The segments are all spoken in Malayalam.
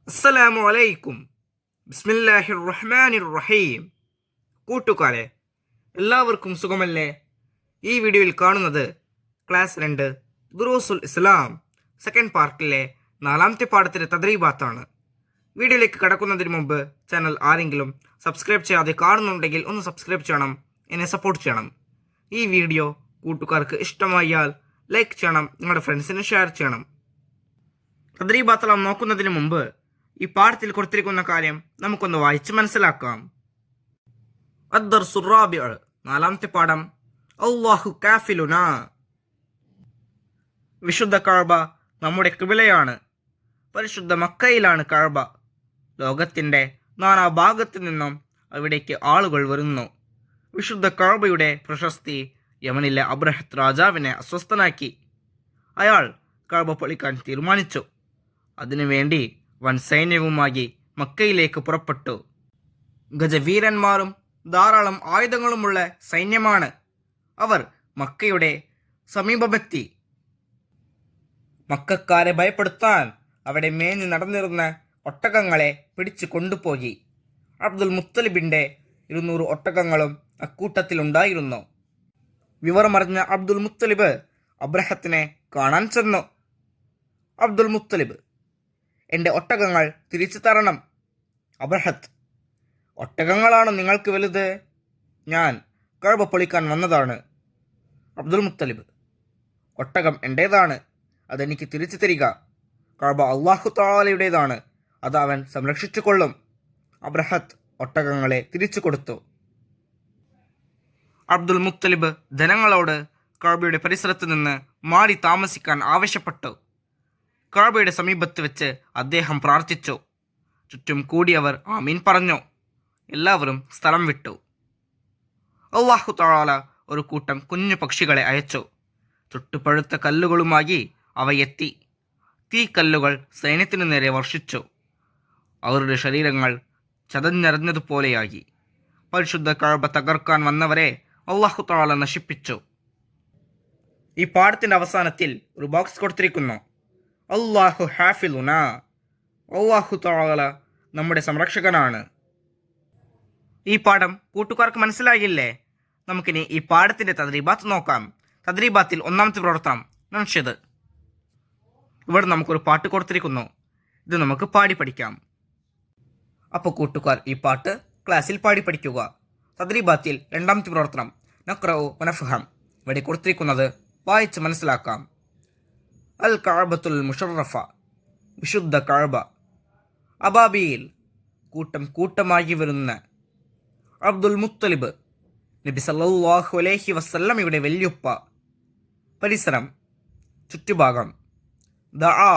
അസ്സലാമു അലൈക്കും. ബിസ്മില്ലാഹിർ റഹ്മാനിർ റഹീം. കൂട്ടുകാരെ, എല്ലാവർക്കും സുഖമല്ലേ? ഈ വീഡിയോയിൽ കാണുന്നത് ക്ലാസ് 2 ദുറൂസുൽ ഇസ്ലാം സെക്കൻഡ് പാർട്ടിലെ 4ാമത്തെ പാഠത്തിലെ തദ്രീബാത്താണ്. വീഡിയോയിലേക്ക് കടക്കുന്നതിന് മുമ്പ് ചാനൽ ആരെങ്കിലും സബ്സ്ക്രൈബ് ചെയ്യാതെ കാണുന്നുണ്ടെങ്കിൽ ഒന്ന് സബ്സ്ക്രൈബ് ചെയ്യണം, എന്നെ സപ്പോർട്ട് ചെയ്യണം. ഈ വീഡിയോ കൂട്ടുകാർക്ക് ഇഷ്ടമായാൽ ലൈക്ക് ചെയ്യണം, നിങ്ങളുടെ ഫ്രണ്ട്സിന് ഷെയർ ചെയ്യണം. തദ്രീബാത്തെല്ലാം നോക്കുന്നതിന് മുമ്പ് ഈ പാഠത്തിൽ കൊടുത്തിരിക്കുന്ന കാര്യം നമുക്കൊന്ന് വായിച്ച് മനസ്സിലാക്കാം. അദ്ദർസുർ റാബിഉ, 4ാമത്തെ പാഠം. അല്ലാഹു കാഫിലുനാ. വിശുദ്ധ കഅബ നമ്മുടെ ഖിബ്ലയാണ്. പരിശുദ്ധ മക്കയിലാണ് കഅബ. ലോകത്തിന്റെ നാനാഭാഗത്തു നിന്നും അവിടേക്ക് ആളുകൾ വരുന്നു. വിശുദ്ധ കഅബയുടെ പ്രശസ്തി യമനിലെ അബ്രഹത്ത് രാജാവിനെ അസ്വസ്ഥനാക്കി. അയാൾ കഅബ പൊളിക്കാൻ തീരുമാനിച്ചു. അതിനുവേണ്ടി വൻ സൈന്യവുമായി മക്കയിലേക്ക് പുറപ്പെട്ടു. ഗജവീരന്മാരും ധാരാളം ആയുധങ്ങളുമുള്ള സൈന്യമാണ്. അവർ മക്കയുടെ സമീപമെത്തി. മക്കക്കാരെ ഭയപ്പെടുത്താൻ അവിടെ മേഞ്ഞു നടന്നിരുന്ന ഒട്ടകങ്ങളെ പിടിച്ചു കൊണ്ടുപോയി. അബ്ദുൽ മുത്തലിബിന്റെ 200 ഒട്ടകങ്ങളും അക്കൂട്ടത്തിലുണ്ടായിരുന്നു. വിവരമറിഞ്ഞ അബ്ദുൽ മുത്തലിബ് അബ്രഹത്തിനെ കാണാൻ ചെന്നു. അബ്ദുൽ മുത്തലിബ്, എൻ്റെ ഒട്ടകങ്ങൾ തിരിച്ചു തരണം. അബ്രഹത്ത്, ഒട്ടകങ്ങളാണ് നിങ്ങൾക്ക് വലുത്? ഞാൻ കഅബ പൊളിക്കാൻ വന്നതാണ്. അബ്ദുൽ മുത്തലിബ്, ഒട്ടകം എൻ്റേതാണ്, അതെനിക്ക് തിരിച്ചു തരിക. കഅബ അല്ലാഹു തആലയുടേതാണ്, അത് അവൻ സംരക്ഷിച്ചു കൊള്ളും. അബ്രഹത്ത് ഒട്ടകങ്ങളെ തിരിച്ചു കൊടുത്തു. അബ്ദുൽ മുത്തലിബ് ജനങ്ങളോട് കഅബയുടെ പരിസരത്ത് നിന്ന് മാറി താമസിക്കാൻ ആവശ്യപ്പെട്ടു. കഅബയുടെ സമീപത്ത് വെച്ച് അദ്ദേഹം പ്രാർത്ഥിച്ചു. ചുറ്റും കൂടിയവർ ആമീൻ പറഞ്ഞു. എല്ലാവരും സ്ഥലം വിട്ടു. അല്ലാഹു തആല ഒരു കൂട്ടം കുഞ്ഞു പക്ഷികളെ അയച്ചു. ചുട്ടുപഴുത്ത കല്ലുകളുമായി അവ എത്തി. തീക്കല്ലുകൾ സൈന്യത്തിനു നേരെ വർഷിച്ചു. അവരുടെ ശരീരങ്ങൾ ചതഞ്ഞെറിഞ്ഞതുപോലെയായി. പരിശുദ്ധ കഅബ തകർക്കാൻ വന്നവരെ അല്ലാഹു തആല നശിപ്പിച്ചു. ഈ പാഠത്തിന്റെ അവസാനത്തിൽ ഒരു ബോക്സ് കൊടുത്തിരിക്കുന്നു. അല്ലാഹു ഹാഫിലുനാ. അല്ലാഹു തആല നമ്മുടെ സംരക്ഷകനാണ്. ഈ പാഠം കൂട്ടുകാർക്ക് മനസ്സിലായില്ലേ? നമുക്കിനി ഈ പാഠത്തിന്റെ തദ്രീബാത്ത് നോക്കാം. തദ്രീബാത്തിൽ 1ാമത്തെ പ്രവർത്തനം നൻഷിദ്. ഇവിടെ നമുക്കൊരു പാട്ട് കൊടുത്തിരിക്കുന്നു. ഇത് നമുക്ക് പാടി പഠിക്കാം. അപ്പോൾ കൂട്ടുകാർ ഈ പാട്ട് ക്ലാസ്സിൽ പാടി പഠിക്കുക. തദ്രീബാത്തിൽ 2ാമത്തെ പ്രവർത്തനം നഖ്റഉ വനഫ്ഹം. ഇവിടെ കൊടുത്തിരിക്കുന്നത് വായിച്ച് മനസ്സിലാക്കാം. അൽ കഅബത്തുൽ മുഷറഫ, വിശുദ്ധ കഅബ. അബാബീൽ, കൂട്ടം കൂട്ടമായി വരുന്ന. അബ്ദുൽ മുത്തലിബ്, നബി സല്ലല്ലാഹു അലൈഹി വസല്ലമയുടെ വല്യുപ്പ. പരിസരം, ചുറ്റുഭാഗം. ദആ,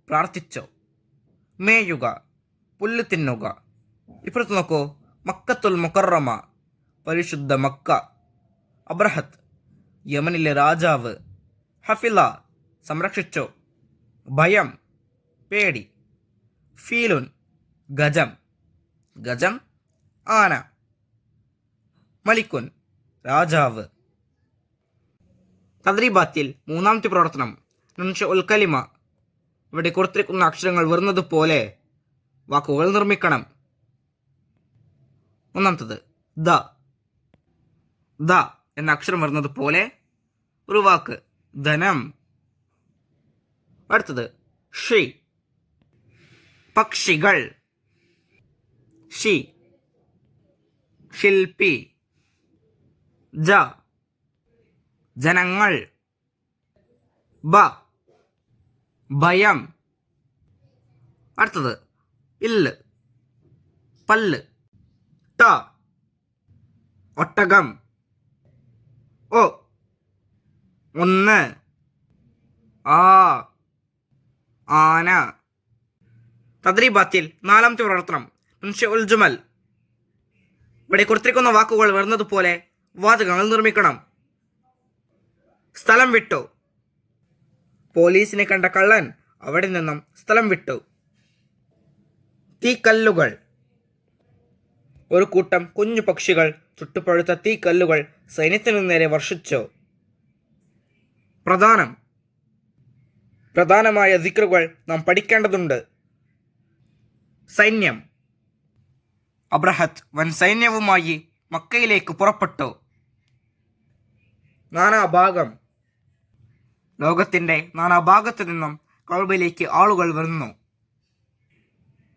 പ്രാർത്ഥിച്ചു. മേയുക, പുല്ല് തിന്നുക. ഇപ്പുറത്ത് നോക്കൂ. മക്കത്തുൽ മുകറമ, പരിശുദ്ധ മക്ക. അബ്രഹത്ത്, യമനിലെ രാജാവ്. ഹഫില, സംരക്ഷിച്ചു. ഭയം, പേടി. ഫീലുൻ, ഗജം. ഗജം, ആന. മലിക്കുൻ, രാജാവ്. തദ്രീബാത്തിൽ 3ാമത്തെ പ്രവർത്തനം നൻഷഉൽ കലിമ. ഇവിടെ കൊടുത്തിരിക്കുന്ന അക്ഷരങ്ങൾ വരുന്നത് പോലെ വാക്കുകൾ നിർമ്മിക്കണം. 1ാമത്തത് ദ. ദ എന്ന അക്ഷരം വരുന്നത് പോലെ ഒരു വാക്ക്, ധനം. അടുത്തത് ഷി, പക്ഷികൾ. ഷി, ശില്പി. ജ, ജനങ്ങൾ. ബ, ഭയം. അടുത്തത് ഇല്ല്, പല്ല്. ട, ഒട്ടകം. ഒ, ഒന്ന്. ആ, ആന. തദ്രീബാത്തിൽ 4ാമത്തെ പ്രവർത്തനം നൻഷിഉൽ ജുമൽ. ഇവിടെ കൊടുത്തിരിക്കുന്ന വാക്കുകൾ വരുന്നത് പോലെ വാചകങ്ങൾ നിർമ്മിക്കണം. സ്ഥലം വിട്ടു. പോലീസിനെ കണ്ട കള്ളൻ അവിടെ നിന്നും സ്ഥലം വിട്ടു. തീക്കല്ലുകൾ, ഒരു കൂട്ടം കുഞ്ഞു പക്ഷികൾ ചുട്ടുപഴുത്ത തീക്കല്ലുകൾ സൈന്യത്തിനു നേരെ വർഷിച്ചു. പ്രധാനമായ ദിക്റുകൾ നാം പഠിക്കേണ്ടതുണ്ട്. സൈന്യം. അബ്രഹത്ത് വൻ സൈന്യവുമായി മക്കയിലേക്ക് പുറപ്പെട്ടു. നാനാഭാഗം. ലോകത്തിൻ്റെ നാനാഭാഗത്തു നിന്നും കഅബയിലേക്ക് ആളുകൾ വരുന്നു.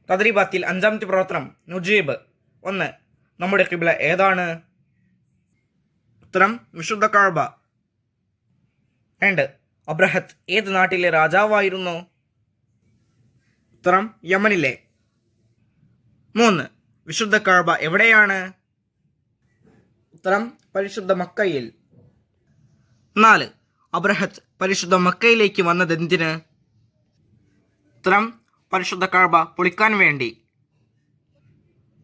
തദ്രീബാത്തിൽ 5-ാമത്തെ പ്രവർത്തനം. നുജീബ്. 1. നമ്മുടെ ഖിബ്ല ഏതാണ്? ഉത്തരം വിശുദ്ധ കഅബ. 2. അബ്രഹത്ത് ഏത് നാട്ടിലെ രാജാവായിരുന്നു? ഉത്തരം യമനിലെ. 3. വിശുദ്ധ കഅബ എവിടെയാണ്? ഉത്തരം പരിശുദ്ധ മക്കയിൽ. 4. അബ്രഹത്ത് പരിശുദ്ധ മക്കയിലേക്ക് വന്നതെന്തിന്? ഉത്തരം പരിശുദ്ധ കഅബ പൊളിക്കാൻ വേണ്ടി.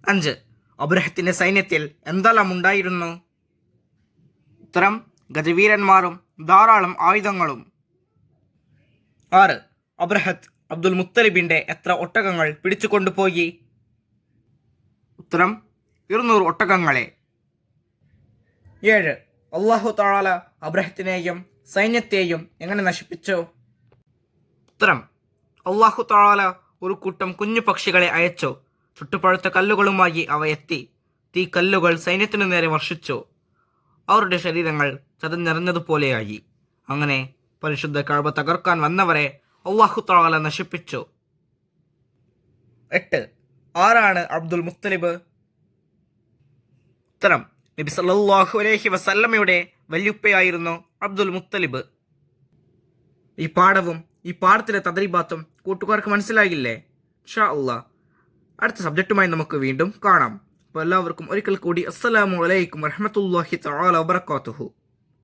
5. അബ്രഹത്തിന്റെ സൈന്യത്തിൽ എന്തെല്ലാം ഉണ്ടായിരുന്നു? ഉത്തരം ഗജവീരന്മാരും ധാരാളം ആയുധങ്ങളും. 6. അബ്രഹത്ത് അബ്ദുൽ മുത്തലിബിന്റെ എത്ര ഒട്ടകങ്ങൾ പിടിച്ചുകൊണ്ടുപോയി? ഉത്തരം 200 ഒട്ടകങ്ങളെ. 7. അല്ലാഹു തആല അബ്രഹത്തിനെയും സൈന്യത്തെയും എങ്ങനെ നശിപ്പിച്ചു? ഉത്തരം അല്ലാഹു തആല ഒരു കൂട്ടം കുഞ്ഞു പക്ഷികളെ അയച്ചു. ചുട്ടുപഴുത്ത കല്ലുകളുമായി അവ എത്തി. തീ കല്ലുകൾ സൈന്യത്തിനു നേരെ വർഷിച്ചു. അവരുടെ ശരീരങ്ങൾ ചതഞ്ഞെറിഞ്ഞതുപോലെയായി. അങ്ങനെ പരിശുദ്ധ കഅബ തകർക്കാൻ വന്നവരെ അല്ലാഹു തആല നശിപ്പിച്ചു. 8. ആരാണ് അബ്ദുൽ മുത്തലിബ്? ഉത്തരം നബി സല്ലല്ലാഹു അലൈഹി വസല്ലമയുടെ വല്യുപ്പയായിരുന്നു അബ്ദുൽ മുത്തലിബ്. ഈ പാഠവും ഈ പാഠത്തിലെ തദ്രീബാത്തും കൂട്ടുകാർക്ക് മനസ്സിലാകില്ലേ? ഇൻഷാ അല്ലാഹ് അടുത്ത സബ്ജക്റ്റുമായി നമുക്ക് വീണ്ടും കാണാം. അപ്പോൾ എല്ലാവർക്കും ഒരിക്കൽ കൂടി അസ്സലാമു അലൈക്കും വറഹ്മത്തുള്ളാഹി തആല വബറകാതുഹു.